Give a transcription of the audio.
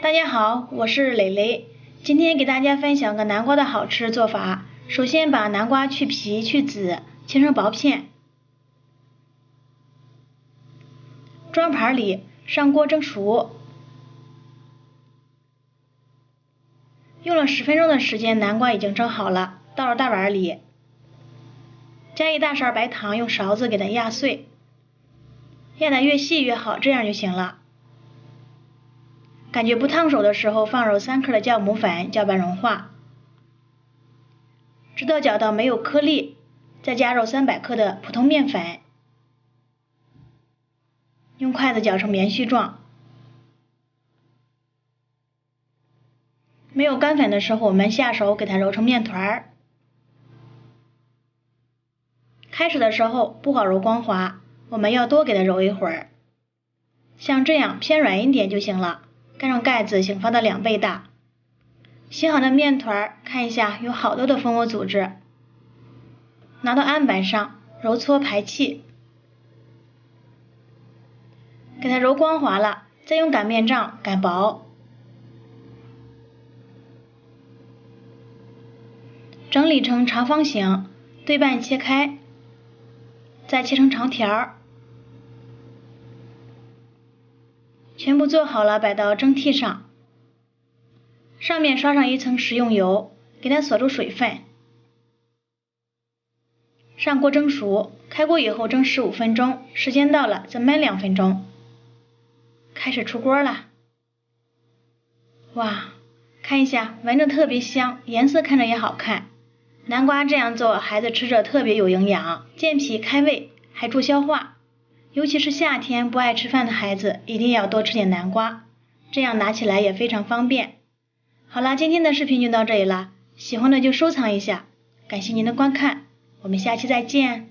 大家好，我是蕾蕾，今天给大家分享个南瓜的好吃做法。首先把南瓜去皮去籽，切成薄片，装盘里，上锅蒸熟。用了10分钟的时间，南瓜已经蒸好了，倒入大碗里，加一大勺白糖，用勺子给它压碎，压得越细越好，这样就行了。感觉不烫手的时候，放入3克的酵母粉，搅拌融化，直到搅到没有颗粒，再加入300克的普通面粉，用筷子搅成棉絮状。没有干粉的时候，我们下手给它揉成面团。开始的时候不好揉光滑，我们要多给它揉一会儿，像这样偏软一点就行了。盖上盖子，请放到2倍大。醒好的面团看一下，有好多的蜂窝组织，拿到案板上揉搓排气，给它揉光滑了，再用擀面杖擀薄，整理成长方形，对半切开，再切成长条。全部做好了，摆到蒸屉上，上面刷上一层食用油，给它锁住水分。上锅蒸熟，开锅以后蒸15分钟，时间到了再焖2分钟。开始出锅了。哇，看一下，闻着特别香，颜色看着也好看。南瓜这样做，孩子吃着特别有营养，健脾开胃，还助消化。尤其是夏天不爱吃饭的孩子，一定要多吃点南瓜，这样拿起来也非常方便。好啦，今天的视频就到这里啦，喜欢的就收藏一下，感谢您的观看，我们下期再见。